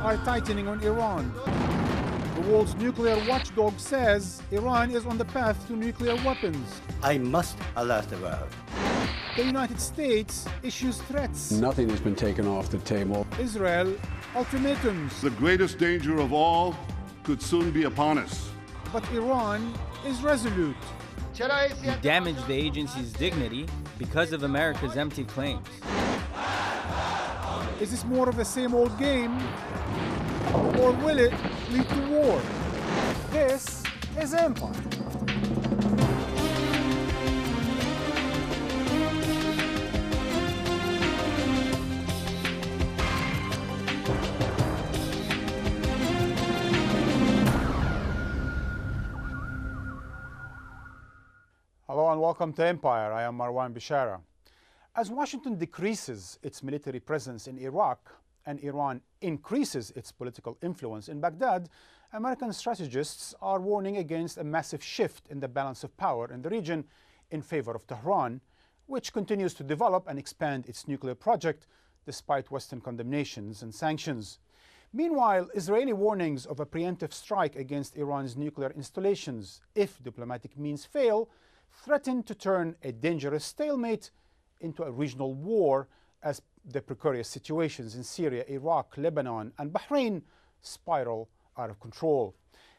are tightening on Iran. The world's nuclear watchdog says Iran is on the path to nuclear weapons. I must alert the world. The United States issues threats. Nothing has been taken off the table. Israel, ultimatums. The greatest danger of all could soon be upon us. But Iran is resolute. You damaged the agency's dignity because of America's empty claims. Is this more of the same old game, or will it lead to war? This is Empire. Hello and welcome to Empire. I am Marwan Bishara. As Washington decreases its military presence in Iraq and Iran increases its political influence in Baghdad, American strategists are warning against a massive shift in the balance of power in the region in favor of Tehran, which continues to develop and expand its nuclear project despite Western condemnations and sanctions. Meanwhile, Israeli warnings of a preemptive strike against Iran's nuclear installations, if diplomatic means fail, threaten to turn a dangerous stalemate into a regional war as the precarious situations in Syria, Iraq, Lebanon, and Bahrain spiral out of control.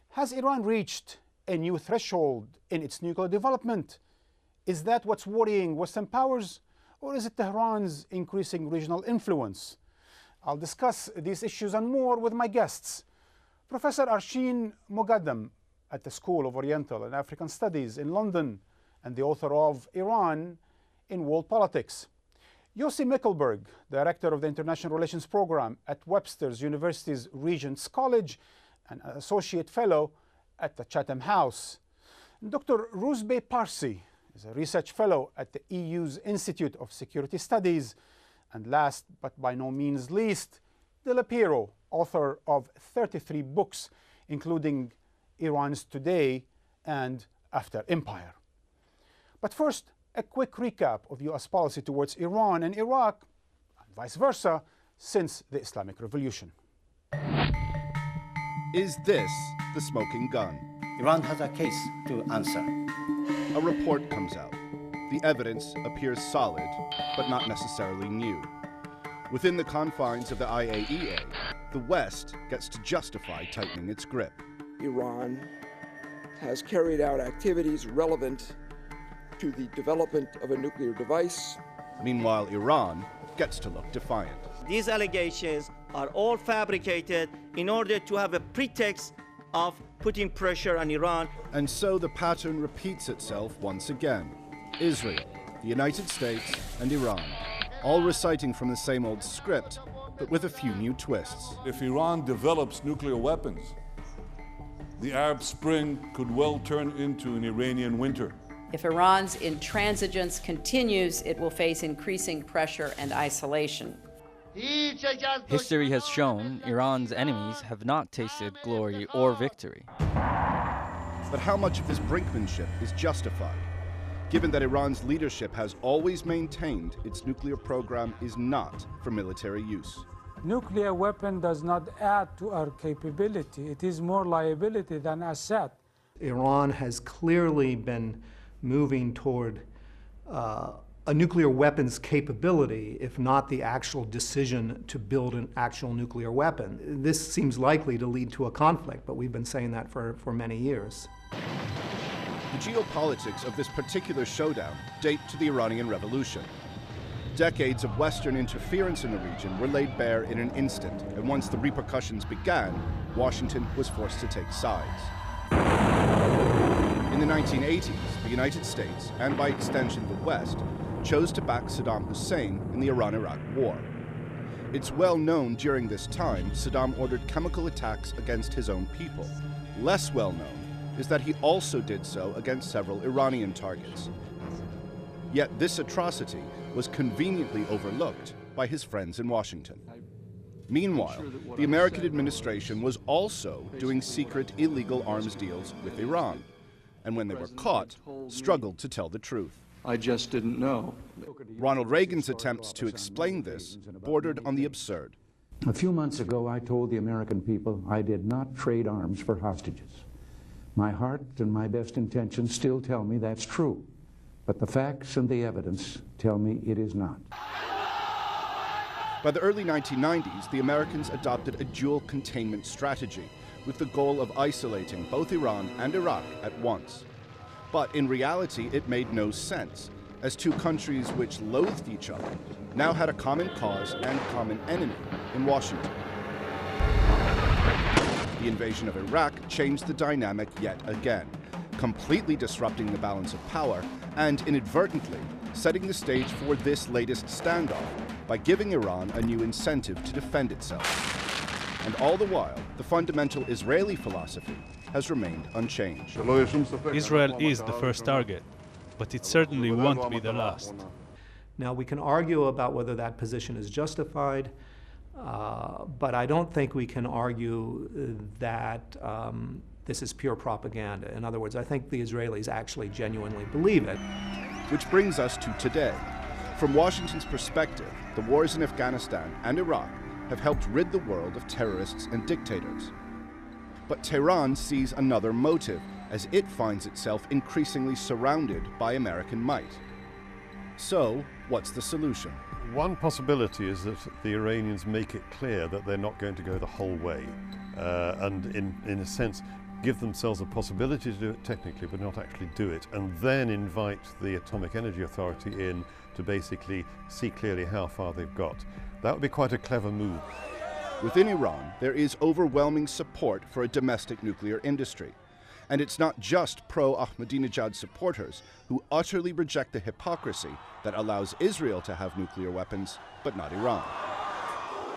Has Iran reached a new threshold in its nuclear development? Is that what's worrying Western powers? Or is it Tehran's increasing regional influence? I'll discuss these issues and more with my guests. Professor Arshin Mogaddam at the School of Oriental and African Studies in London and the author of Iran in World Politics. YOSSI MEKELBERG, Director of the International Relations Program at Webster University's Regents College and an Associate Fellow at the Chatham House. Dr. Roozbeh Parsi is a Research Fellow at the EU's Institute of Security Studies. And last but by no means least, De La Piero, author of 33 books, including Iran's Today and After Empire. But first, a quick recap of U.S. policy towards Iran and Iraq, and vice versa, since the Islamic Revolution. Is this the smoking gun? Iran has a case to answer. A report comes out. The evidence appears solid, but not necessarily new. Within the confines of the IAEA, the West gets to justify tightening its grip. Iran has carried out activities relevant to the development of a nuclear device. Meanwhile, Iran gets to look defiant. These allegations are all fabricated in order to have a pretext of putting pressure on Iran. And so the pattern repeats itself once again. Israel, the United States, and Iran, all reciting from the same old script, but with a few new twists. If Iran develops nuclear weapons, the Arab Spring could well turn into an Iranian winter. If Iran's intransigence continues, it will face increasing pressure and isolation. History has shown Iran's enemies have not tasted glory or victory. But how much of this brinkmanship is justified, given that Iran's leadership has always maintained its nuclear program is not for military use? Nuclear weapon does not add to our capability. It is more liability than asset. Iran has clearly been moving toward a nuclear weapons capability, if not the actual decision to build an actual nuclear weapon. This seems likely to lead to a conflict, but we've been saying that for many years. The geopolitics of this particular showdown date to the Iranian Revolution. Decades of Western interference in the region were laid bare in an instant, and once the repercussions began, Washington was forced to take sides. In the 1980s, the United States, and by extension the West, chose to back Saddam Hussein in the Iran-Iraq War. It's well known during this time Saddam ordered chemical attacks against his own people. Less well known is that he also did so against several Iranian targets. Yet this atrocity was conveniently overlooked by his friends in Washington. Meanwhile, the American administration was also doing secret illegal arms deals with Iran, and when they were caught, struggled to tell the truth. I just didn't know. Ronald Reagan's attempts to explain this bordered on the absurd. A few months ago, I told the American people I did not trade arms for hostages. My heart and my best intentions still tell me that's true, but the facts and the evidence tell me it is not. By the early 1990s, the Americans adopted a dual containment strategy with the goal of isolating both Iran and Iraq at once. But in reality, it made no sense, as two countries which loathed each other now had a common cause and common enemy in Washington. The invasion of Iraq changed the dynamic yet again, completely disrupting the balance of power and inadvertently setting the stage for this latest standoff by giving Iran a new incentive to defend itself. And all the while, the fundamental Israeli philosophy has remained unchanged. Israel is the first target, but it certainly won't be the last. Now, we can argue about whether that position is justified, but I don't think we can argue that this is pure propaganda. In other words, I think the Israelis actually genuinely believe it. Which brings us to today. From Washington's perspective, the wars in Afghanistan and Iraq have helped rid the world of terrorists and dictators. But Tehran sees another motive as it finds itself increasingly surrounded by American might. So, what's the solution? One possibility is that the Iranians make it clear that they're not going to go the whole way, and in a sense give themselves a possibility to do it technically but not actually do it, and then invite the Atomic Energy Authority in to basically see clearly how far they've got. That would be quite a clever move. Within Iran, there is overwhelming support for a domestic nuclear industry. And it's not just pro-Ahmadinejad supporters who utterly reject the hypocrisy that allows Israel to have nuclear weapons, but not Iran.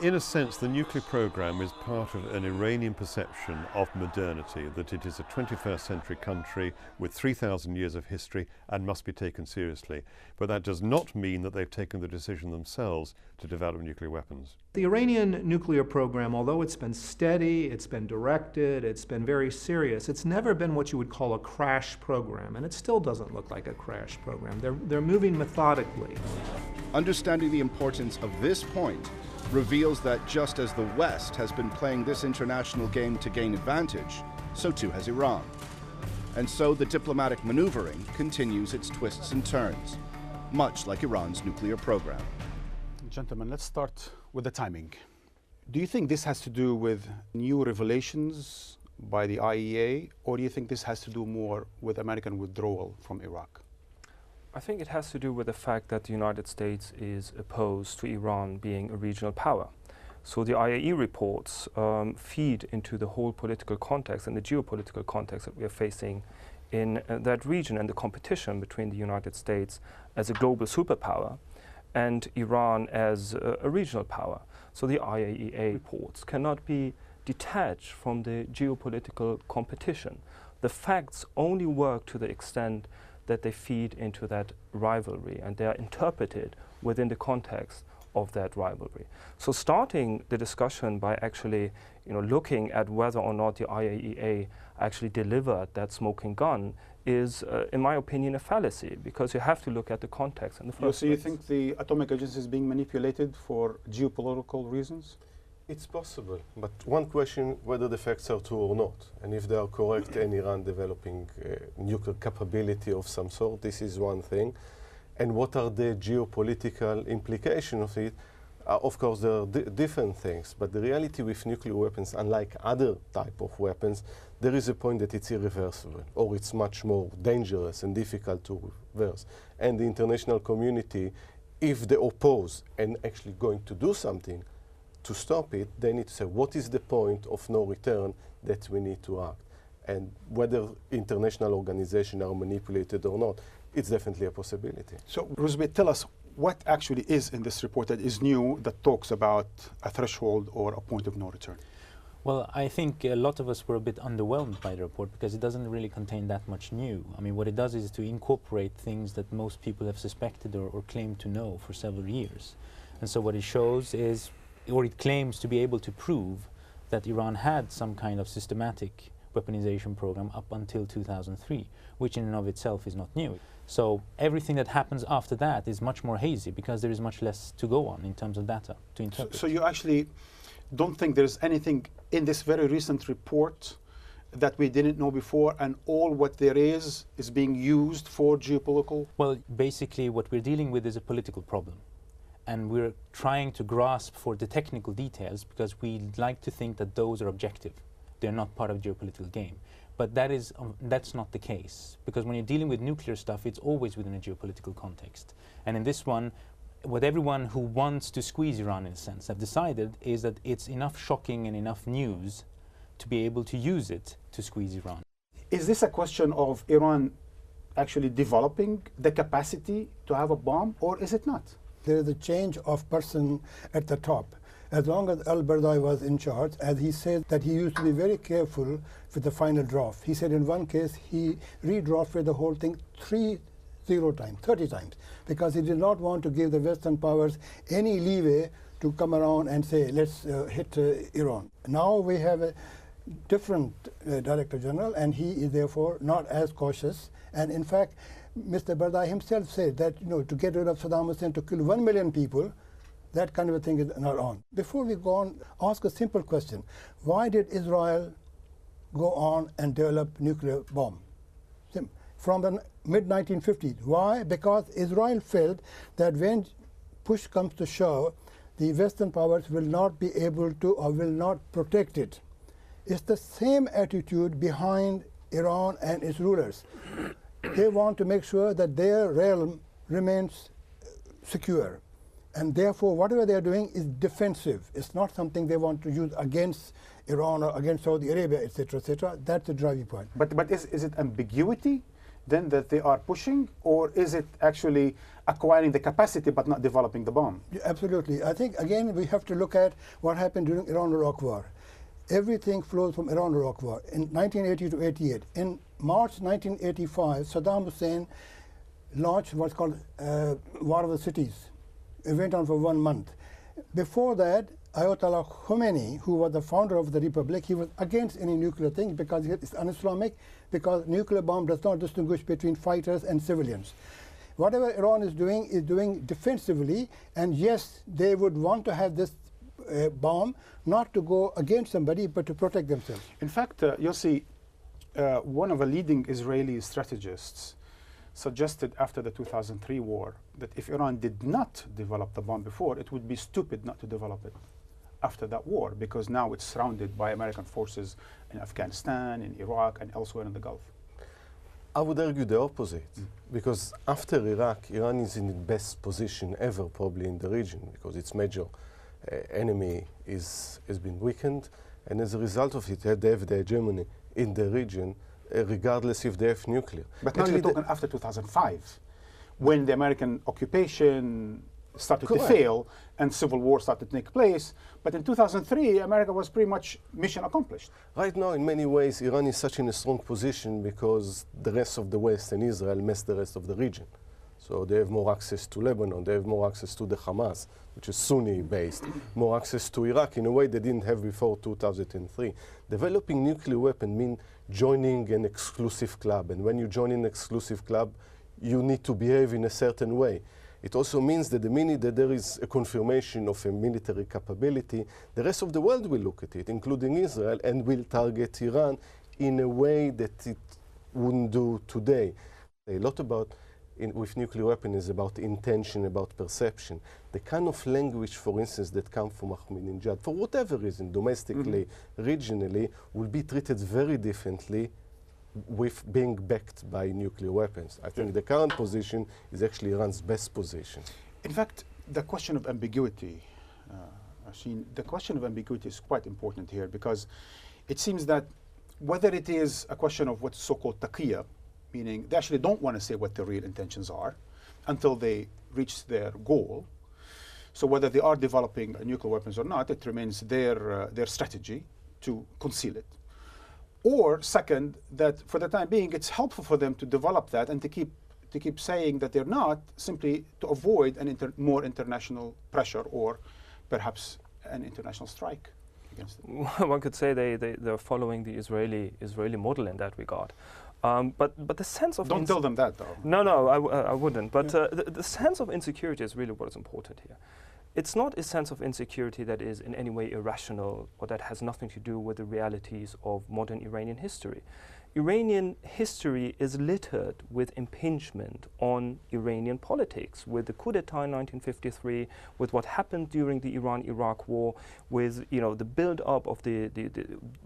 In a sense, the nuclear program is part of an Iranian perception of modernity, that it is a 21st century country with 3,000 years of history and must be taken seriously. But that does not mean that they've taken the decision themselves to develop nuclear weapons. The Iranian nuclear program, although it's been steady, it's been directed, it's been very serious, it's never been what you would call a crash program, and it still doesn't look like a crash program. They're moving methodically. Understanding the importance of this point reveals that just as the West has been playing this international game to gain advantage, so too has Iran. And so the diplomatic maneuvering continues its twists and turns, much like Iran's nuclear program. Gentlemen, let's start with the timing. Do you think this has to do with new revelations by the IAEA, or do you think this has to do more with American withdrawal from Iraq? I think it has to do with the fact that the United States is opposed to Iran being a regional power. So the IAEA reports feed into the whole political context and the geopolitical context that we are facing in that region, and the competition between the United States as a global superpower and Iran as a regional power. So the IAEA reports cannot be detached from the geopolitical competition. The facts only work to the extent that they feed into that rivalry, and they are interpreted within the context of that rivalry. So starting the discussion by actually looking at whether or not the IAEA actually delivered that smoking gun is, in my opinion, a fallacy, because you have to look at the context in the first place. So you think the Atomic Agency is being manipulated for geopolitical reasons? It's possible, but one question whether the facts are true or not, and if they are correct and Iran developing nuclear capability of some sort, this is one thing. And what are the geopolitical implications of it? Of course, there are different things, but the reality with nuclear weapons, unlike other type of weapons, there is a point that it's irreversible, or it's much more dangerous and difficult to reverse. And the international community, if they oppose and actually going to do something to stop it, they need to say, what is the point of no return that we need to act? And whether international organizations are manipulated or not, it's definitely a possibility. So, Roosevelt, tell us what actually is in this report that is new, that talks about a threshold or a point of no return? Well, I think a lot of us were a bit underwhelmed by the report because it doesn't really contain that much new. I mean, what it does is to incorporate things that most people have suspected or claimed to know for several years. And so what it shows is, or it claims to be able to prove, that Iran had some kind of systematic weaponization program up until 2003, which in and of itself is not new. So everything that happens after that is much more hazy because there is much less to go on in terms of data to interpret. So you actually don't think there's anything in this very recent report that we didn't know before, and all what there is being used for geopolitical? Well, basically what we're dealing with is a political problem. And we're trying to grasp for the technical details because we like to think that those are objective. They're not part of the geopolitical game. But that's not the case. Because when you're dealing with nuclear stuff, it's always within a geopolitical context. And in this one, what everyone who wants to squeeze Iran, in a sense, have decided is that it's enough shocking and enough news to be able to use it to squeeze Iran. Is this a question of Iran actually developing the capacity to have a bomb, or is it not? There is a change of person at the top. As long as al-Baradei was in charge, as he said that he used to be very careful with the final draft. He said in one case he redrafted the whole thing 30 times, because he did not want to give the Western powers any leeway to come around and say, let's hit Iran. Now we have a different Director General, and he is therefore not as cautious. And in fact, Mr. Baradei himself said that, to get rid of Saddam Hussein, to kill 1 million people, that kind of a thing is not on. Before we go on, ask a simple question. Why did Israel go on and develop nuclear bomb? From the mid-1950s. Why? Because Israel felt that when push comes to shove, the Western powers will not be able to or will not protect it. It's the same attitude behind Iran and its rulers. They want to make sure that their realm remains secure. And therefore, whatever they are doing is defensive. It's not something they want to use against Iran or against Saudi Arabia, etc., etc. That's the driving point. But is it ambiguity then that they are pushing, or is it actually acquiring the capacity but not developing the bomb? Yeah, absolutely. I think, again, we have to look at what happened during Iran-Iraq War. Everything flows from Iran-Iraq War in 1980 to 88. In March 1985, Saddam Hussein launched what's called War of the Cities. It went on for 1 month. Before that, Ayatollah Khomeini, who was the founder of the Republic, he was against any nuclear thing because it's un-Islamic, because nuclear bomb does not distinguish between fighters and civilians. Whatever Iran is doing defensively, and yes, they would want to have this bomb not to go against somebody, but to protect themselves. In fact, Yossi, one of the leading Israeli strategists suggested after the 2003 war that if Iran did not develop the bomb before, it would be stupid not to develop it after that war, because now it's surrounded by American forces in Afghanistan, in Iraq, and elsewhere in the Gulf. I would argue the opposite, because after Iraq, Iran is in the best position ever probably in the region, because its major enemy has been weakened, and as a result of it, they have the hegemony in the region, regardless if they have nuclear. But now you're talking after 2005, when the American occupation started to fail and civil war started to take place. But in 2003, America was pretty much mission accomplished. Right now, in many ways, Iran is such in a strong position because the rest of the West and Israel mess the rest of the region. So they have more access to Lebanon, they have more access to the Hamas, which is Sunni-based, more access to Iraq in a way they didn't have before 2003. Developing nuclear weapon means joining an exclusive club, and when you join an exclusive club, you need to behave in a certain way. It also means that the minute that there is a confirmation of a military capability, the rest of the world will look at it, including Israel, and will target Iran in a way that it wouldn't do today. A lot about with nuclear weapon is about intention, about perception. The kind of language, for instance, that comes from Ahmadinejad, for whatever reason, domestically, regionally, will be treated very differently with being backed by nuclear weapons. I think the current position is actually Iran's best position. In fact, the question of ambiguity, the question of ambiguity is quite important here, because it seems that whether it is a question of what's so-called taqiyya, meaning they actually don't want to say what their real intentions are until they reach their goal. So whether they are developing nuclear weapons or not, it remains their strategy to conceal it. Or second, that for the time being, it's helpful for them to develop that and to keep saying that they're not, simply to avoid more international pressure or perhaps an international strike against them. One could say they're following the Israeli model in that regard. But the sense of... Don't tell them that, though. No, I wouldn't. But the sense of insecurity is really what is important here. it's not a sense of insecurity that is in any way irrational or that has nothing to do with the realities of modern Iranian history. Iranian history is littered with impingement on Iranian politics, with the coup d'etat in 1953, with what happened during the Iran-Iraq war, with the build-up of the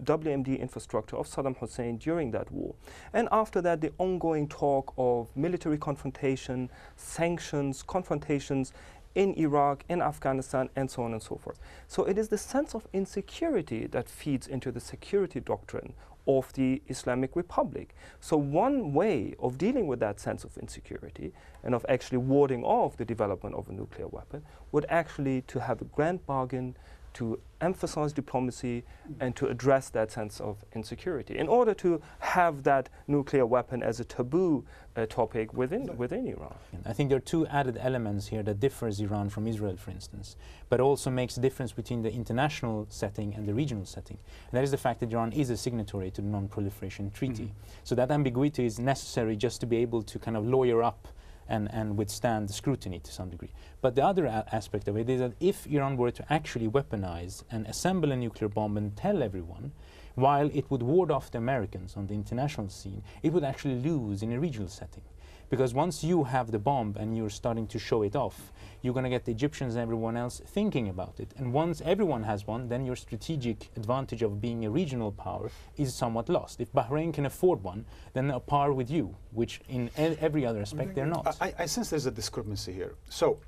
WMD infrastructure of Saddam Hussein during that war. And after that, the ongoing talk of military confrontation, sanctions, confrontations in Iraq, in Afghanistan, and so on and so forth. So it is the sense of insecurity that feeds into the security doctrine of the Islamic Republic. So one way of dealing with that sense of insecurity and of actually warding off the development of a nuclear weapon would actually to have a grand bargain, to emphasize diplomacy and to address that sense of insecurity in order to have that nuclear weapon as a taboo topic within Iran. I think there are two added elements here that differs Iran from Israel, for instance, but also makes a difference between the international setting and the regional setting. And that is the fact that Iran is a signatory to the Non-Proliferation Treaty. So that ambiguity is necessary just to be able to kind of lawyer up and withstand the scrutiny to some degree. But the other aspect of it is that if Iran were to actually weaponize and assemble a nuclear bomb and tell everyone, while it would ward off the Americans on the international scene, it would actually lose in a regional setting. Because once you have the bomb and you're starting to show it off, you're going to get the Egyptians and everyone else thinking about it. And once everyone has one, then your strategic advantage of being a regional power is somewhat lost. If Bahrain can afford one, then they're par with you, which in every other aspect they're not. I sense there's a discrepancy here. So,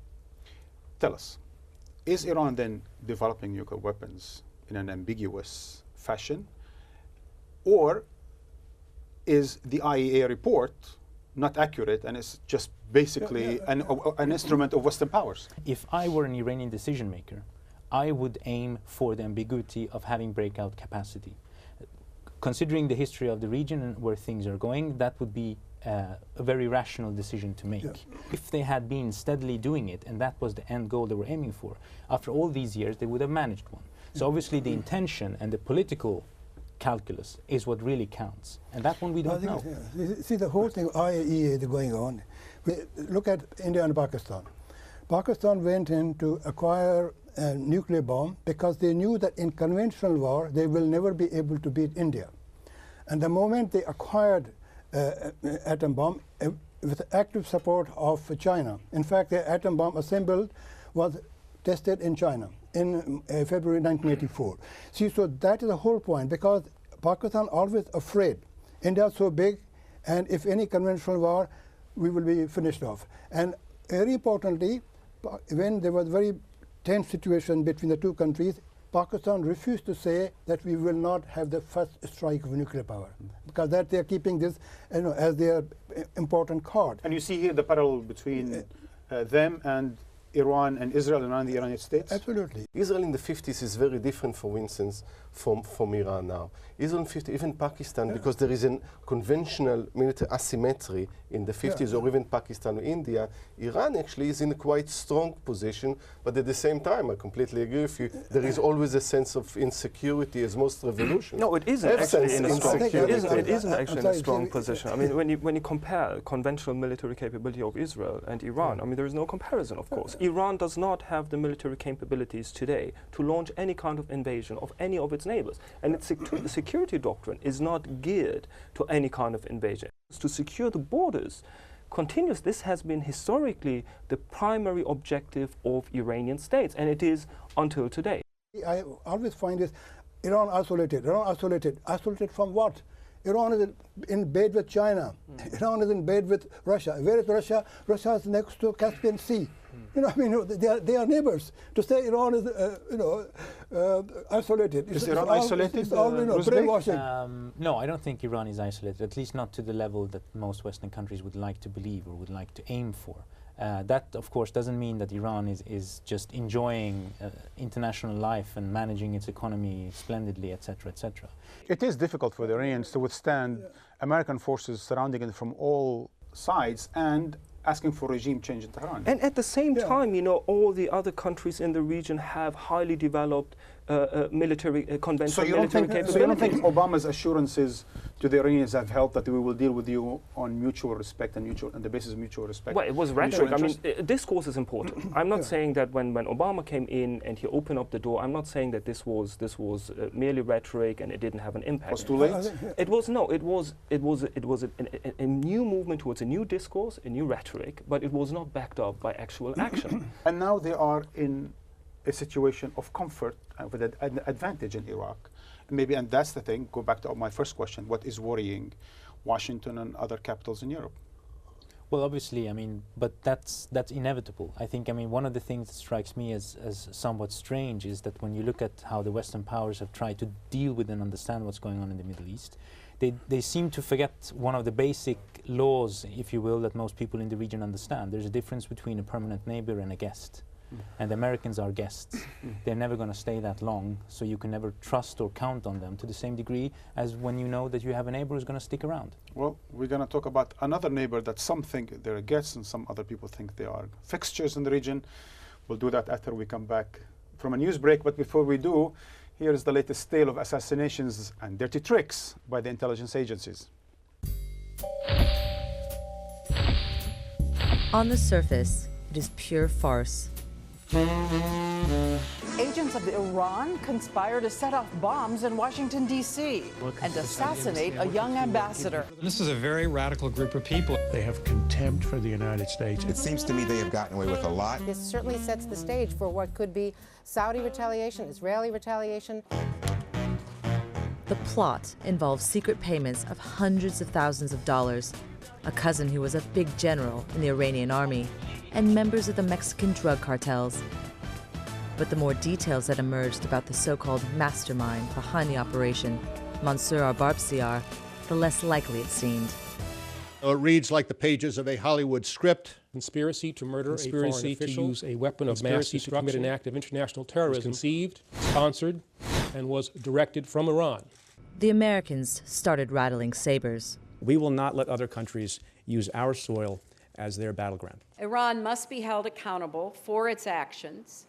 tell us, is Iran then developing nuclear weapons in an ambiguous fashion? Or is the IAEA report not accurate and it's just basically an instrument of Western powers? If I were an Iranian decision maker, I would aim for the ambiguity of having breakout capacity. Considering the history of the region and where things are going, that would be a very rational decision to make. If they had been steadily doing it and that was the end goal they were aiming for, after all these years they would have managed one. So obviously the intention and the political calculus is what really counts, and that one we don't know. See, the whole thing IAEA is going on. Look at India and Pakistan. Pakistan went in to acquire a nuclear bomb because they knew that in conventional war they will never be able to beat India. And the moment they acquired atom bomb with active support of China, in fact the atom bomb assembled was tested in China in February 1984. See, so that is the whole point, because Pakistan always afraid. India is so big, and if any conventional war, we will be finished off. And very importantly, when there was very tense situation between the two countries, Pakistan refused to say that we will not have the first strike of nuclear power, because that they are keeping this as their important card. And you see here the parallel between them and Iran and Israel and the United States? Absolutely. Israel in the 50s is very different, for instance, from Iran now. Israel in the 50s, even Pakistan, because there is a conventional military asymmetry in the 50s, or even Pakistan or India, Iran actually is in a quite strong position, but at the same time, I completely agree with you, there is always a sense of insecurity as most revolutions. No, it isn't actually in a strong in a strong position. I mean, when you compare conventional military capability of Israel and Iran, I mean, there is no comparison, of course. Iran does not have the military capabilities today to launch any kind of invasion of any of its neighbors. And its security doctrine is not geared to any kind of invasion. To secure the borders continues. This has been historically the primary objective of Iranian states, and it is until today. I always find this, Iran isolated. Isolated from what? Iran is in bed with China. Iran is in bed with Russia. Where is Russia? Russia is next to Caspian Sea. You know, I mean, they are neighbors. To say Iran is, isolated. Is Iran isolated? It's all, brainwashing. No, I don't think Iran is isolated, at least not to the level that most Western countries would like to believe or would like to aim for. That, of course, doesn't mean that Iran is just enjoying international life and managing its economy splendidly, etc., etc. It is difficult for the Iranians to withstand American forces surrounding it from all sides and asking for regime change in Tehran. And at the same time, you know, all the other countries in the region have highly developed military, conventional military capability. So you don't think Obama's assurances Do the Iranians have held that we will deal with you on mutual respect and on the basis of mutual respect? Well, it was rhetoric. I mean, discourse is important. I'm not saying that when Obama came in and he opened up the door, I'm not saying that this was merely rhetoric and it didn't have an impact. Was too late? It was a new movement towards a new discourse, a new rhetoric, but it was not backed up by actual action. And now they are in a situation of comfort with an advantage in Iraq. Maybe, and that's the thing, go back to my first question, what is worrying Washington and other capitals in Europe? Well, obviously, I mean, but that's inevitable. I think, I mean, one of the things that strikes me as somewhat strange is that when you look at how the Western powers have tried to deal with and understand what's going on in the Middle East, they seem to forget one of the basic laws, if you will, that most people in the region understand. There's a difference between a permanent neighbor and a guest. And the Americans are guests. They're never going to stay that long, so you can never trust or count on them to the same degree as when you know that you have a neighbor who's going to stick around. Well, we're going to talk about another neighbor that some think they're guests and some other people think they are fixtures in the region. We'll do that after we come back from a news break. But before we do, here is the latest tale of assassinations and dirty tricks by the intelligence agencies. On the surface, it is pure farce. Agents of Iran conspire to set off bombs in Washington, D.C. and assassinate a young ambassador. This is a very radical group of people. They have contempt for the United States. It seems to me they have gotten away with a lot. This certainly sets the stage for what could be Saudi retaliation, Israeli retaliation. The plot involves secret payments of hundreds of thousands of dollars, a cousin who was a big general in the Iranian army, and members of the Mexican drug cartels. But the more details that emerged about the so-called mastermind behind the operation, Mansour al-Barbsiar, the less likely it seemed. It reads like the pages of a Hollywood script. Conspiracy to murder a foreign official, to use a weapon of mass destruction, to commit an act of international terrorism, conceived, sponsored, and was directed from Iran. The Americans started rattling sabers. We will not let other countries use our soil as their battleground. Iran must be held accountable for its actions.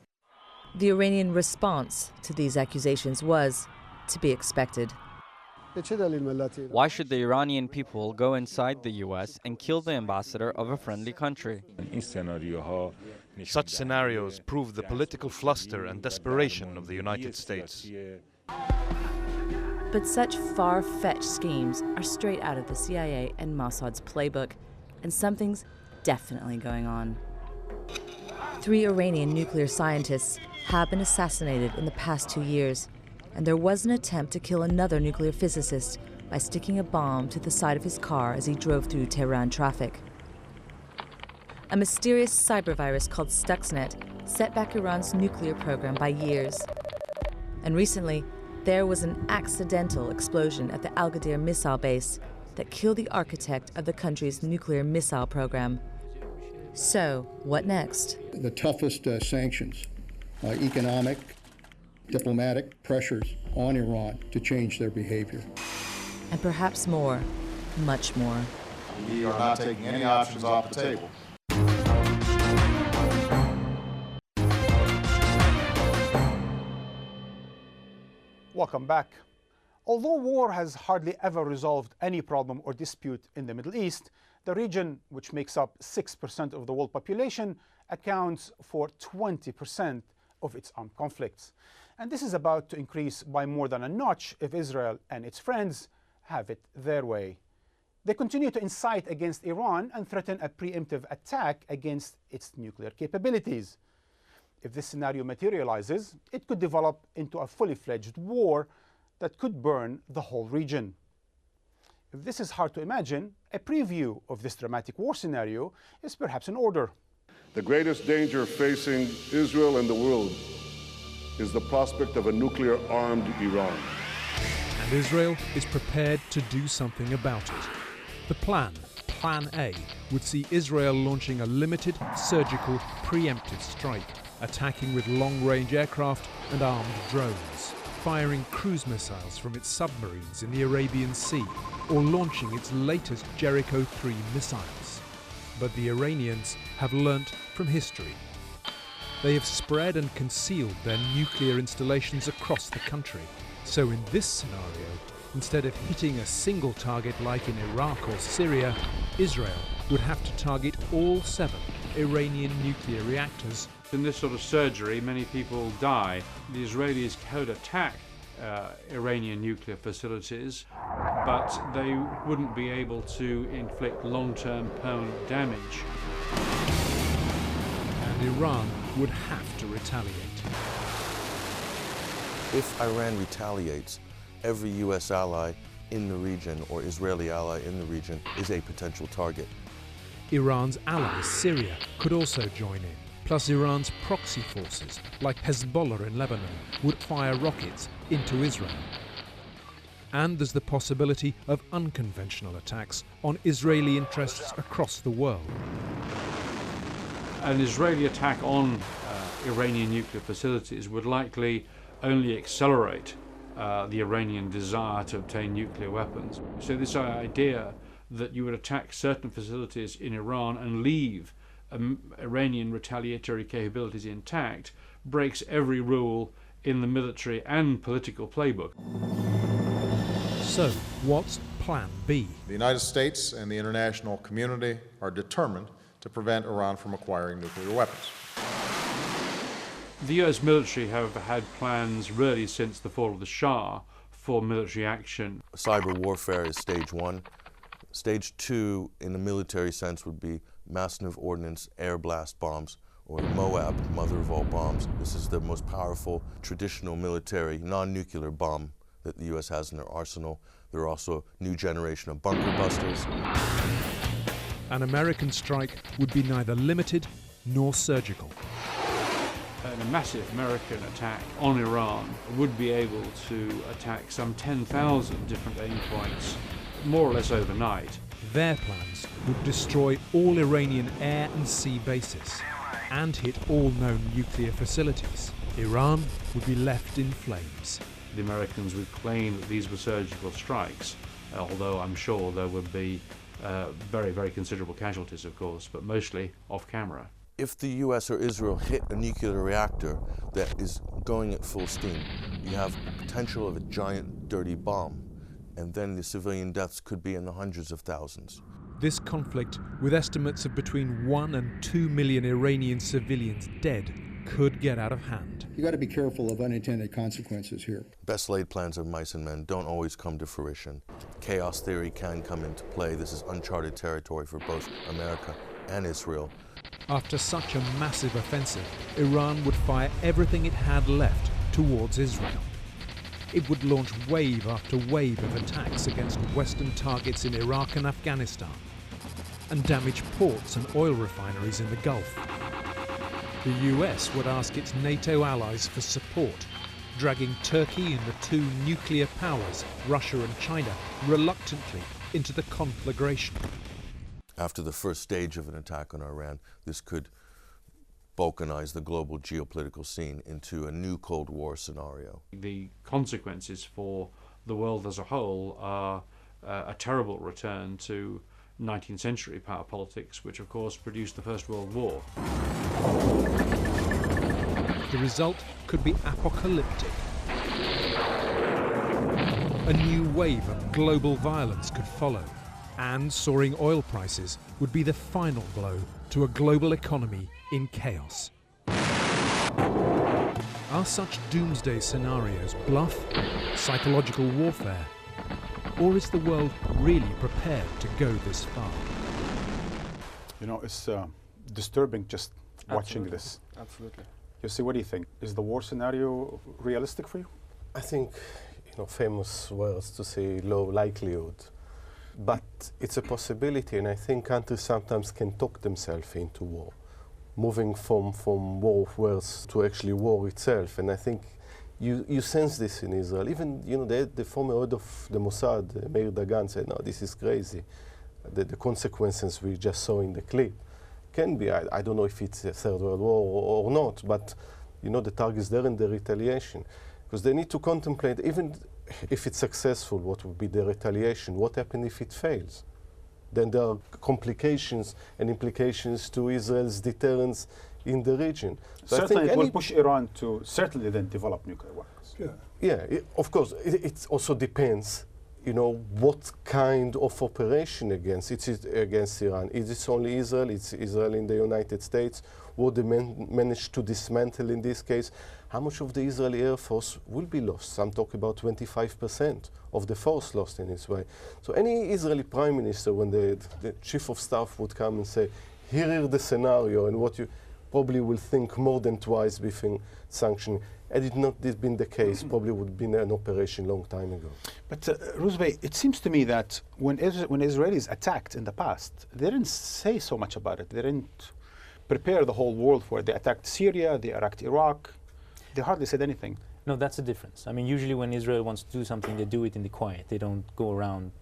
The Iranian response to these accusations was to be expected. Why should the Iranian people go inside the U.S. and kill the ambassador of a friendly country? Such scenarios prove the political fluster and desperation of the United States. But such far-fetched schemes are straight out of the CIA and Mossad's playbook, and something's definitely going on. 3 Iranian nuclear scientists have been assassinated in the past 2 years, and there was an attempt to kill another nuclear physicist by sticking a bomb to the side of his car as he drove through Tehran traffic. A mysterious cyber virus called Stuxnet set back Iran's nuclear program by years. And recently, there was an accidental explosion at the Al Ghadir missile base that killed the architect of the country's nuclear missile program. So, what next? The toughest sanctions, economic, diplomatic pressures on Iran to change their behavior. And perhaps more, much more. We are not taking any options off the table. Welcome back. Although war has hardly ever resolved any problem or dispute in the Middle East, the region, which makes up 6% of the world population, accounts for 20% of its armed conflicts. And this is about to increase by more than a notch if Israel and its friends have it their way. They continue to incite against Iran and threaten a preemptive attack against its nuclear capabilities. If this scenario materializes, it could develop into a fully fledged war that could burn the whole region. If this is hard to imagine, a preview of this dramatic war scenario is perhaps in order. The greatest danger facing Israel and the world is the prospect of a nuclear-armed Iran. And Israel is prepared to do something about it. The Plan A, would see Israel launching a limited, surgical, preemptive strike, attacking with long-range aircraft and armed drones, firing cruise missiles from its submarines in the Arabian Sea, or launching its latest Jericho 3 missiles. But the Iranians have learnt from history. They have spread and concealed their nuclear installations across the country. So in this scenario, Instead of hitting a single target like in Iraq or Syria, Israel would have to target all 7 Iranian nuclear reactors. In this sort of surgery, many people die. The Israelis could attack Iranian nuclear facilities, but they wouldn't be able to inflict long-term permanent damage. And Iran would have to retaliate. If Iran retaliates, every US ally in the region or Israeli ally in the region is a potential target. Iran's ally, Syria, could also join in. Plus Iran's proxy forces, like Hezbollah in Lebanon, would fire rockets into Israel. And there's the possibility of unconventional attacks on Israeli interests across the world. An Israeli attack on Iranian nuclear facilities would likely only accelerate the Iranian desire to obtain nuclear weapons. So this idea that you would attack certain facilities in Iran and leave Iranian retaliatory capabilities intact breaks every rule in the military and political playbook. So, what's Plan B? The United States and the international community are determined to prevent Iran from acquiring nuclear weapons. The US military have had plans really since the fall of the Shah for military action. Cyber warfare is stage 1. Stage 2, in the military sense, would be massive ordnance air blast bombs, or MOAB, mother of all bombs. This is the most powerful traditional military non-nuclear bomb that the US has in their arsenal. There are also a new generation of bunker busters. An American strike would be neither limited nor surgical. A massive American attack on Iran would be able to attack some 10,000 different aim points, more or less overnight. Their plans would destroy all Iranian air and sea bases and hit all known nuclear facilities. Iran would be left in flames. The Americans would claim that these were surgical strikes, although I'm sure there would be very, very considerable casualties, of course, but mostly off camera. If the US or Israel hit a nuclear reactor that is going at full steam, you have the potential of a giant dirty bomb, and then the civilian deaths could be in the hundreds of thousands. This conflict, with estimates of between 1 and 2 million Iranian civilians dead, could get out of hand. You got to be careful of unintended consequences here. Best laid plans of mice and men don't always come to fruition. Chaos theory can come into play. This is uncharted territory for both America and Israel. After such a massive offensive, Iran would fire everything it had left towards Israel. It would launch wave after wave of attacks against Western targets in Iraq and Afghanistan, and damage ports and oil refineries in the Gulf. The US would ask its NATO allies for support, dragging Turkey and the 2 nuclear powers, Russia and China, reluctantly into the conflagration. After the first stage of an attack on Iran, this could balkanize the global geopolitical scene into a new Cold War scenario. The consequences for the world as a whole are a terrible return to 19th century power politics, which of course produced the First World War. The result could be apocalyptic. A new wave of global violence could follow, and soaring oil prices would be the final blow to a global economy in chaos. Are such doomsday scenarios bluff, psychological warfare, or is the world really prepared to go this far? You know, it's disturbing just watching this. Absolutely. Yossi, what do you think? Is the war scenario realistic for you? I think, famous words to say low likelihood. But it's a possibility, and I think countries sometimes can talk themselves into war, moving from war of words to actually war itself. And I think you sense this in Israel. Even the former head of the Mossad, Meir Dagan, said, "No, this is crazy." The consequences we just saw in the clip can be. I don't know if it's a third world war or not, but the target is there in the retaliation, because they need to contemplate even. If it's successful, what would be the retaliation? What happens if it fails? Then there are complications and implications to Israel's deterrence in the region. So certainly, it will push Iran to certainly then develop nuclear weapons. Yeah, of course. It also depends you know, what kind of operation against Iran? Is it only Israel? It's Israel in the United States? What they managed to dismantle in this case? How much of the Israeli Air Force will be lost? Some talk about 25% of the force lost in this way. So any Israeli prime minister, when the chief of staff would come and say, here is the scenario, and what you probably will think more than twice before sanctioning. Had it not been the case, probably would have been an operation long time ago. But Ruzbey, it seems to me that when Israelis attacked in the past, they didn't say so much about it. They didn't prepare the whole world for it. They attacked Syria, they attacked Iraq. They hardly said anything. No, that's the difference. I mean, usually when Israel wants to do something, they do it in the quiet. They don't go around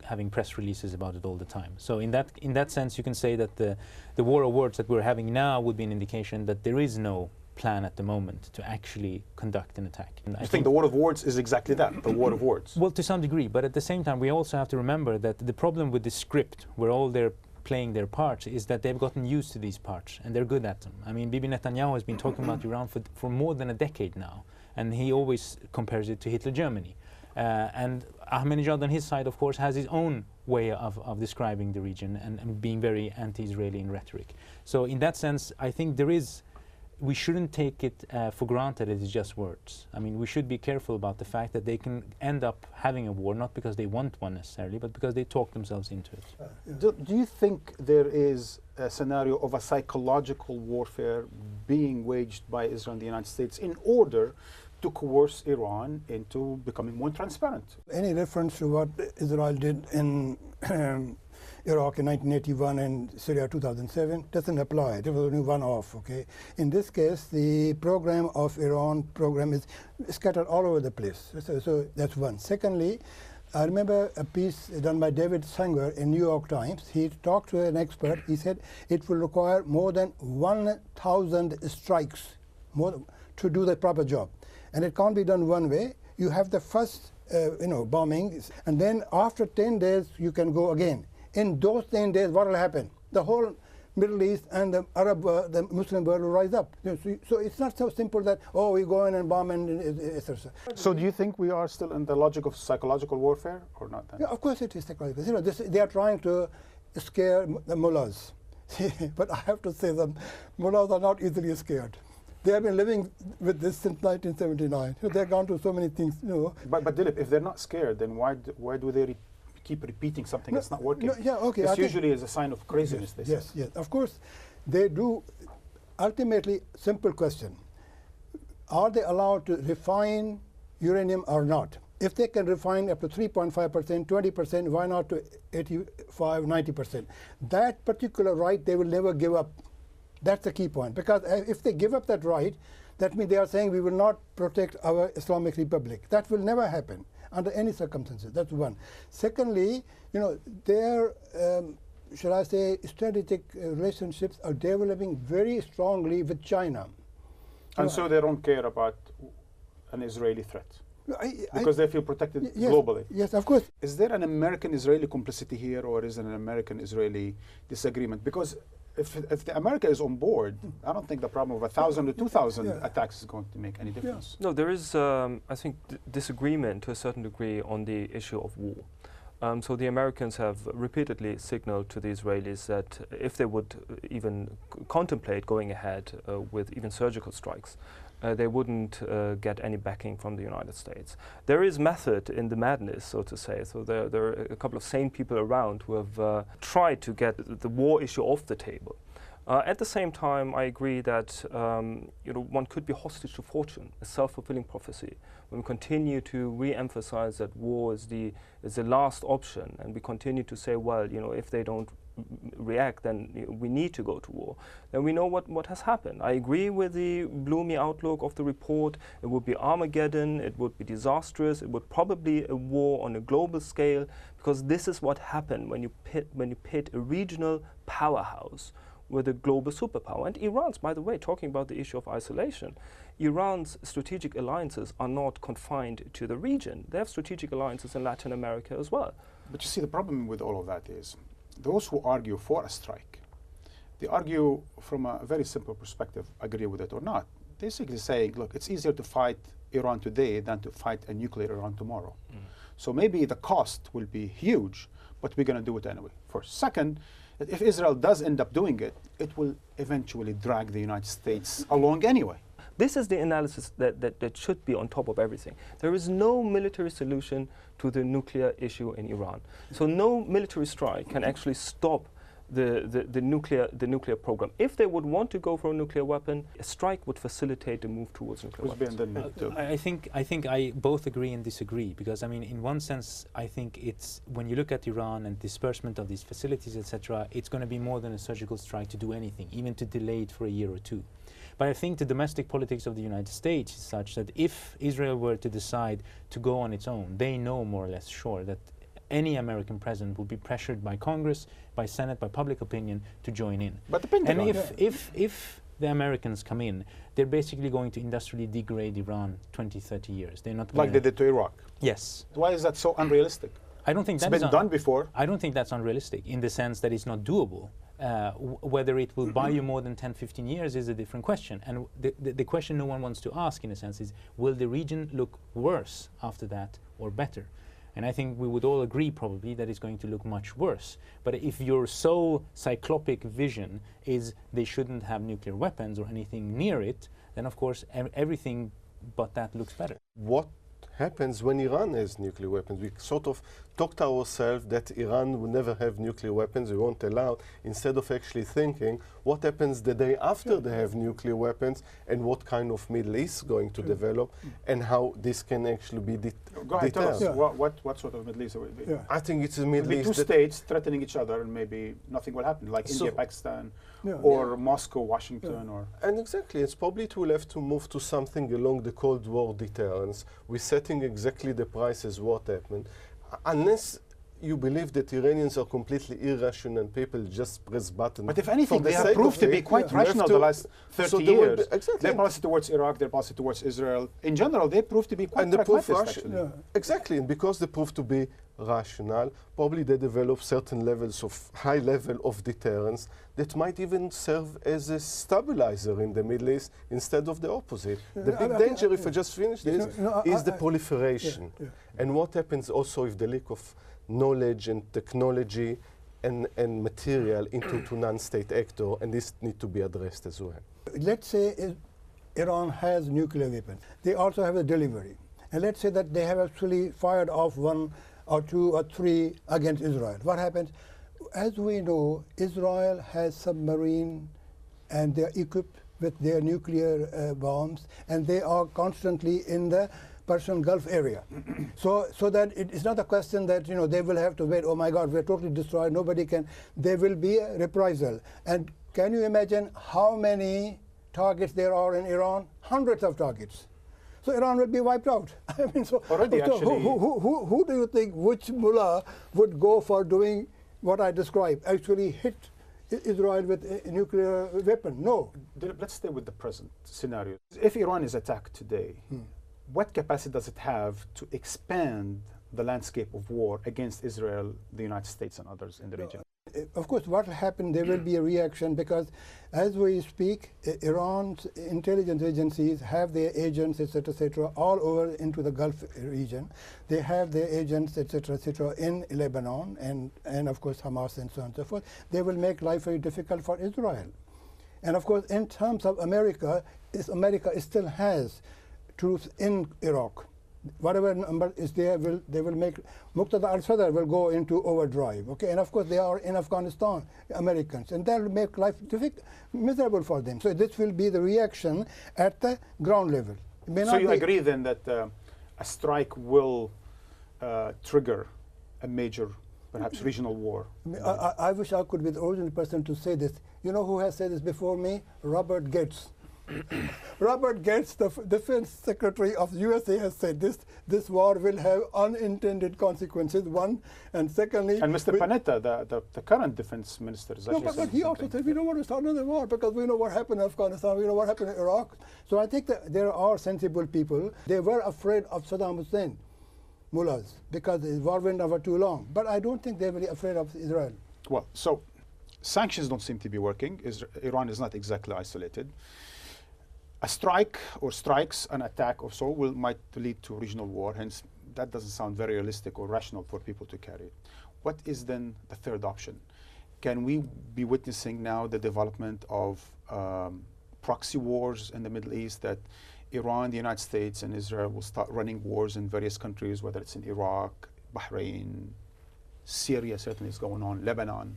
having press releases about it all the time. So in that sense, you can say that the war of words that we're having now would be an indication that there is no plan at the moment to actually conduct an attack. And I think the war of words is exactly that, the war of words. Well, to some degree, but at the same time, we also have to remember that the problem with the script, where all they're playing their parts, is that they've gotten used to these parts, and they're good at them. I mean, Bibi Netanyahu has been talking about Iran for more than a decade now, and he always compares it to Hitler Germany. And Ahmadinejad on his side, of course, has his own way of describing the region and being very anti-Israeli in rhetoric. So in that sense, I think we shouldn't take it for granted as it's just words. I mean, we should be careful about the fact that they can end up having a war, not because they want one necessarily, but because they talk themselves into it. Do you think there is a scenario of a psychological warfare being waged by Israel and the United States in order to coerce Iran into becoming more transparent? Any reference to what Israel did in Iraq in 1981 and Syria 2007 doesn't apply. It was only one-off, okay? In this case, the program of Iran is scattered all over the place. So that's one. Secondly, I remember a piece done by David Sanger in New York Times. He talked to an expert. He said it will require more than 1,000 strikes to do the proper job. And it can't be done one way. You have the first bombing, and then after 10 days, you can go again. In those 10 days, what will happen? The whole Middle East and the Arab, the Muslim world will rise up. So it's not so simple that, oh, we go in and bomb and etc. So do you think we are still in the logic of psychological warfare or not? Then? Yeah, of course it is psychological. They are trying to scare the mullahs. But I have to say that mullahs are not easily scared. They have been living with this since 1979. They've gone through so many things. But Dilip, if they're not scared, then why do they keep repeating something that's not working? This usually is a sign of craziness. Yes, of course, they do. Ultimately, simple question: are they allowed to refine uranium or not? If they can refine up to 3.5%, 20%, why not to 85, 90%? That particular right they will never give up. That's the key point. Because if they give up that right, that means they are saying we will not protect our Islamic Republic. That will never happen under any circumstances. That's one. Secondly, their, shall I say, strategic relationships are developing very strongly with China. And so they don't care about an Israeli threat? Because they feel protected globally? Yes, of course. Is there an American-Israeli complicity here, or is it an American-Israeli disagreement? Because if the America is on board, I don't think the problem of 1,000 or 2,000 attacks is going to make any difference. No, there is, I think, disagreement to a certain degree on the issue of war. So the Americans have repeatedly signaled to the Israelis that if they would even contemplate going ahead with even surgical strikes, they wouldn't get any backing from the United States. There is method in the madness, so to say. So there are a couple of sane people around who have tried to get the war issue off the table. At the same time, I agree that one could be hostage to fortune, a self-fulfilling prophecy. When we continue to re-emphasize that war is the last option, and we continue to say, well, if they don't react, then we need to go to war, then we know what has happened. I agree with the gloomy outlook of the report. It would be Armageddon, it would be disastrous, it would probably be a war on a global scale, because this is what happened when you pit a regional powerhouse with a global superpower. And Iran's, by the way, talking about the issue of isolation, Iran's strategic alliances are not confined to the region. They have strategic alliances in Latin America as well. But you see, the problem with all of that is those who argue for a strike, they argue from a very simple perspective, agree with it or not. Basically saying, look, it's easier to fight Iran today than to fight a nuclear Iran tomorrow. So maybe the cost will be huge, but we're going to do it anyway. First. Second, that if Israel does end up doing it, it will eventually drag the United States along anyway. This is the analysis that should be on top of everything. There is no military solution to the nuclear issue in Iran. So no military strike can actually stop the nuclear program. If they would want to go for a nuclear weapon, a strike would facilitate the move towards nuclear weapons. I think I both agree and disagree, because I mean, in one sense, I think it's, when you look at Iran and disbursement of these facilities, etc., it's going to be more than a surgical strike to do anything, even to delay it for a year or two. But I think the domestic politics of the United States is such that if Israel were to decide to go on its own, they know more or less sure that any American president will be pressured by Congress, by Senate, by public opinion to join in. But the Pentagon, and if the Americans come in, they're basically going to industrially degrade Iran 20, 30 years. They're not like they did to Iraq. Yes. Why is that so unrealistic? I don't think it's been done before. I don't think that's unrealistic in the sense that it's not doable. Whether it will buy you more than 10, 15 years is a different question. And the question no one wants to ask, in a sense, is will the region look worse after that or better? And I think we would all agree probably that it's going to look much worse. But if your sole cyclopic vision is they shouldn't have nuclear weapons or anything near it, then of course everything but that looks better. What happens when Iran has nuclear weapons? We sort of talked to ourselves that Iran will never have nuclear weapons, we won't allow, instead of actually thinking what happens the day after they have nuclear weapons and what kind of Middle East is going to develop and how this can actually be Go ahead, tell us what sort of Middle East will it be? I think it's a Middle East. Two states threatening each other and maybe nothing will happen, like India, Pakistan, or Moscow, Washington. Or and exactly, it's probably it will have to move to something along the Cold War deterrence. We're setting exactly the prices, what happened. Unless you believe that Iranians are completely irrational and people just press buttons. But if anything, they have proved to be quite rational the last 30 years. Their policy towards Iraq, their policy towards Israel, in general, they proved to be quite pragmatist, actually. Exactly, and because they proved to be rational, probably they develop certain levels of high level of deterrence that might even serve as a stabilizer in the Middle East instead of the opposite. The big danger, if I just finish this, is the proliferation. And what happens also if the leak of knowledge and technology and material into non-state actor, and this needs to be addressed as well. Let's say Iran has nuclear weapons. They also have a delivery. And let's say that they have actually fired off 1 or 2 or 3 against Israel. What happens? As we know, Israel has submarine and they're equipped with their nuclear bombs, and they are constantly in the Persian Gulf area. so that it's not a question that they will have to wait, oh my God, we're totally destroyed, nobody can. There will be a reprisal. And can you imagine how many targets there are in Iran? Hundreds of targets. So Iran will be wiped out. I mean, already actually, who do you think, which mullah would go for doing what I described, actually hit Israel with a nuclear weapon? No. Let's stay with the present scenario. If Iran is attacked today, what capacity does it have to expand the landscape of war against Israel, the United States, and others in the region? Of course, what will happen, there will be a reaction, because as we speak, Iran's intelligence agencies have their agents, etc., all over into the Gulf region. They have their agents, etc., in Lebanon, and of course Hamas and so on and so forth. They will make life very difficult for Israel. And of course, in terms of America, America still has troops in Iraq. Whatever number is there, they will make Muqtada al-Sadr will go into overdrive. Okay, and of course they are in Afghanistan, Americans, and that will make life miserable for them. So this will be the reaction at the ground level. So you agree then that a strike will trigger a major, perhaps regional war? I wish I could be the original person to say this. You know who has said this before me? Robert Gates. Robert Gates, the defense secretary of the USA, has said this war will have unintended consequences, one, and secondly... And Mr. Panetta, the current defense minister, is actually but he also said we don't want to start another war because we know what happened in Afghanistan, we know what happened in Iraq. So I think that there are sensible people. They were afraid of Saddam Hussein, mullahs, because the war went over too long. But I don't think they're very afraid of Israel. Well, so sanctions don't seem to be working. Iran is not exactly isolated. A strike or strikes, an attack or so, might lead to regional war, hence that doesn't sound very realistic or rational for people to carry. What is then the third option? Can we be witnessing now the development of proxy wars in the Middle East, that Iran, the United States, and Israel will start running wars in various countries, whether it's in Iraq, Bahrain, Syria certainly is going on, Lebanon?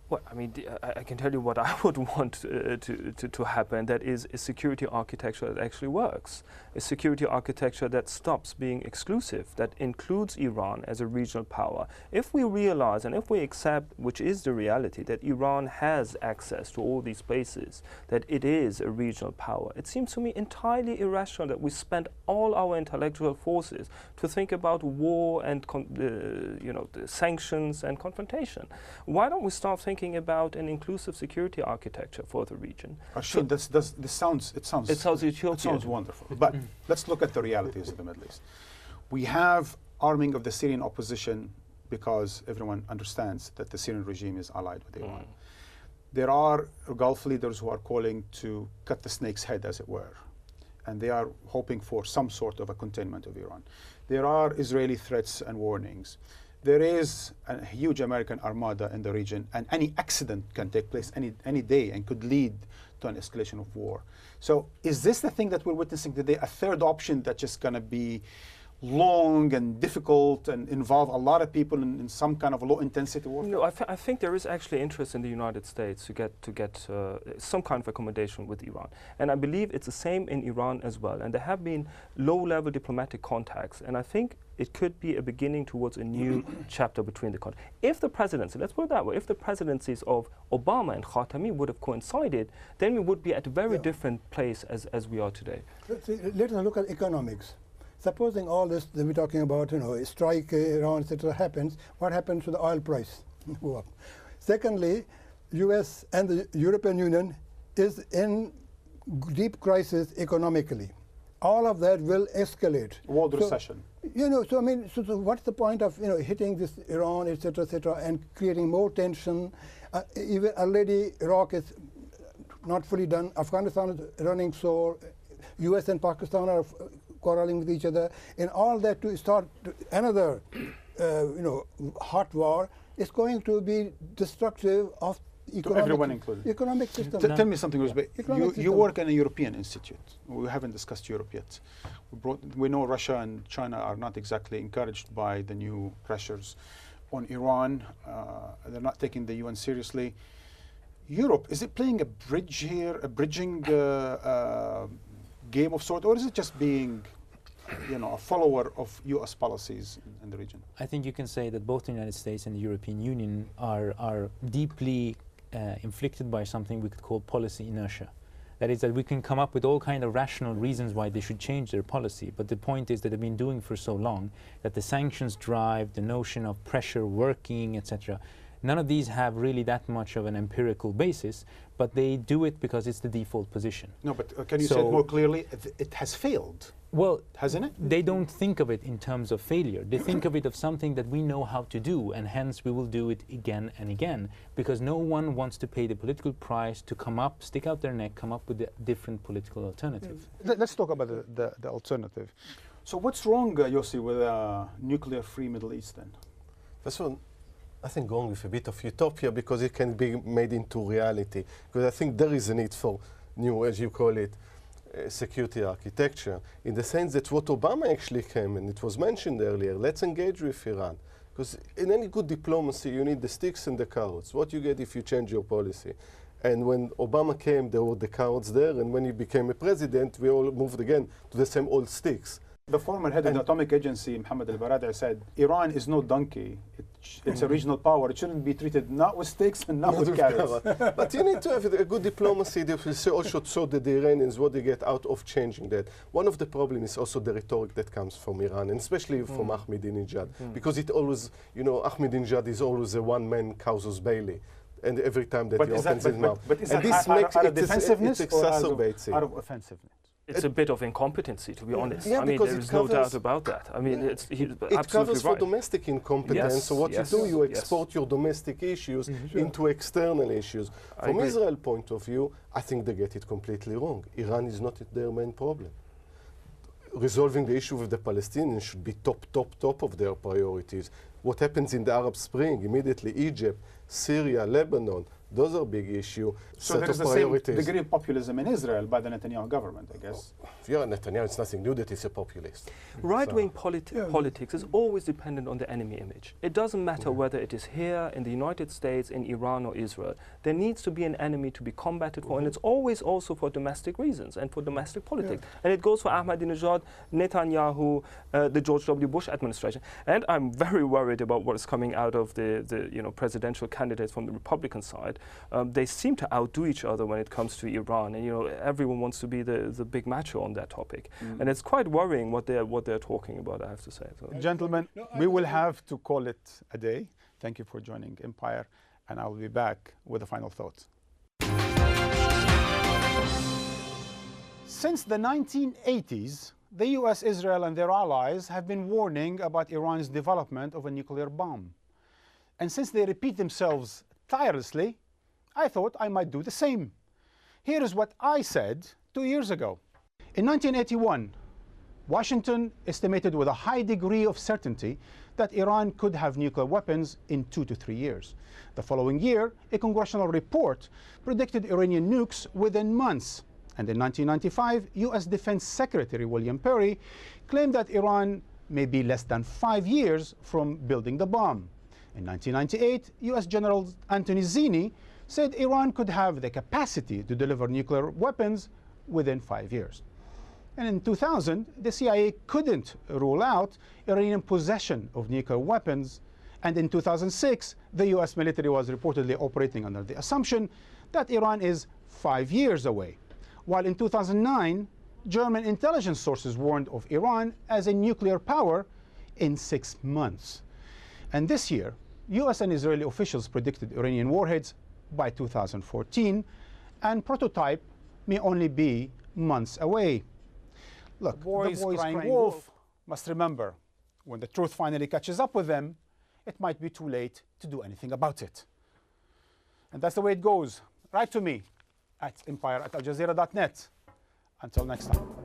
Well, I mean, I can tell you what I would want to happen. That is a security architecture that actually works. A security architecture that stops being exclusive, that includes Iran as a regional power. If we realize and if we accept, which is the reality, that Iran has access to all these places, that it is a regional power, it seems to me entirely irrational that we spend all our intellectual forces to think about war and the sanctions and confrontation. Why don't we start thinking about an inclusive security architecture for the region? Rashid, it sounds wonderful. But let's look at the realities of the Middle East. We have arming of the Syrian opposition because everyone understands that the Syrian regime is allied with Iran. There are Gulf leaders who are calling to cut the snake's head, as it were, and they are hoping for some sort of a containment of Iran. There are Israeli threats and warnings. There is a huge American armada in the region, and any accident can take place any day and could lead to an escalation of war. So is this the thing that we're witnessing today, a third option that's just going to be long and difficult and involve a lot of people in some kind of low-intensity warfare? No, I think there is actually interest in the United States to get some kind of accommodation with Iran. And I believe it's the same in Iran as well. And there have been low-level diplomatic contacts. And I think it could be a beginning towards a new chapter between the countries. If the presidency, let's put it that way, if the presidencies of Obama and Khatami would have coincided, then we would be at a very different place as we are today. Let us look at economics. Supposing all this that we're talking about, strike Iran, etc., happens, what happens to the oil price? Go up. Secondly, US and the European Union is in deep crisis economically. All of that will escalate. World recession. So what's the point of hitting this Iran, etc., and creating more tension? Even already Iraq is not fully done. Afghanistan is running sore. US and Pakistan are quarreling with each other, and all that to start another, hot war is going to be destructive of everyone included. Economic system. Tell me something, Ruzbe. You work in a European institute. We haven't discussed Europe yet. We know Russia and China are not exactly encouraged by the new pressures on Iran. They're not taking the UN seriously. Europe, is it playing a bridge here, a bridging game of sort, or is it just being a follower of US policies in the region? I think you can say that both the United States and the European Union are deeply inflicted by something we could call policy inertia. That is, that we can come up with all kind of rational reasons why they should change their policy, but the point is that they've been doing for so long that the sanctions drive, the notion of pressure working, etc., none of these have really that much of an empirical basis, but they do it because it's the default position. No, but can you say it more clearly? It has failed. Well, hasn't it? They don't think of it in terms of failure. They think of it of something that we know how to do, and hence we will do it again and again, because no one wants to pay the political price to come up, stick out their neck, come up with a different political alternative. Let's talk about the alternative. So what's wrong, Yossi, with a nuclear-free Middle East then? First of all, I think going with a bit of utopia because it can be made into reality. Because I think there is a need for new, as you call it, security architecture, in the sense that what Obama actually came, and it was mentioned earlier, let's engage with Iran. Because in any good diplomacy, you need the sticks and the carrots. What you get if you change your policy. And when Obama came, there were the carrots there, and when he became a president, we all moved again to the same old sticks. The former head of the Atomic Agency, Mohammed al-Baradei, said, Iran is no donkey. It's a regional power. It shouldn't be treated not with sticks and not with carrots. But you need to have a good diplomacy that will also show that the Iranians what they get out of changing that. One of the problems is also the rhetoric that comes from Iran, and especially from Ahmadinejad. Because it always, Ahmadinejad is always a one-man casus belli. And every time that he opens his mouth. But is that out of defensiveness it exacerbates or out of offensiveness? It's a bit of incompetency, to be honest. Yeah, I mean, there is no doubt about that. I mean, it's it covers for domestic incompetence. Yes, so what you do, you export your domestic issues into external issues. From Israel's point of view, I think they get it completely wrong. Iran is not their main problem. resolving the issue with the Palestinians should be top of their priorities. What happens in the Arab Spring, immediately Egypt, Syria, Lebanon, those are big issues. So there is the same degree of populism in Israel by the Netanyahu government, I guess. Yeah, Netanyahu, it's nothing new that he's a populist. Right-wing politics is always dependent on the enemy image. It doesn't matter whether it is here, in the United States, in Iran or Israel. There needs to be an enemy to be combated for, and it's always also for domestic reasons and for domestic politics. And it goes for Ahmadinejad, Netanyahu, the George W. Bush administration. And I'm very worried about what is coming out of the presidential candidates from the Republican side. They seem to outdo each other when it comes to Iran, and everyone wants to be the big macho on that topic, and it's quite worrying what they're talking about, I have to say. So. Gentlemen, we will have to call it a day. Thank you for joining Empire, and I will be back with a final thought. Since the 1980s, the US, Israel, and their allies have been warning about Iran's development of a nuclear bomb. And since they repeat themselves tirelessly, I thought I might do the same. Here is what I said 2 years ago. In 1981, Washington estimated with a high degree of certainty that Iran could have nuclear weapons in 2 to 3 years. The following year, a congressional report predicted Iranian nukes within months. And in 1995, US Defense Secretary William Perry claimed that Iran may be less than 5 years from building the bomb. In 1998, US General Anthony Zinni said Iran could have the capacity to deliver nuclear weapons within 5 years. And in 2000, the CIA couldn't rule out Iranian possession of nuclear weapons. And in 2006, the US military was reportedly operating under the assumption that Iran is 5 years away. While in 2009, German intelligence sources warned of Iran as a nuclear power in 6 months. And this year, US and Israeli officials predicted Iranian warheads by 2014, and prototype may only be months away. Look, the boys crying wolf must remember, when the truth finally catches up with them, it might be too late to do anything about it. And that's the way it goes. Write to me at empire@aljazeera.net. Until next time.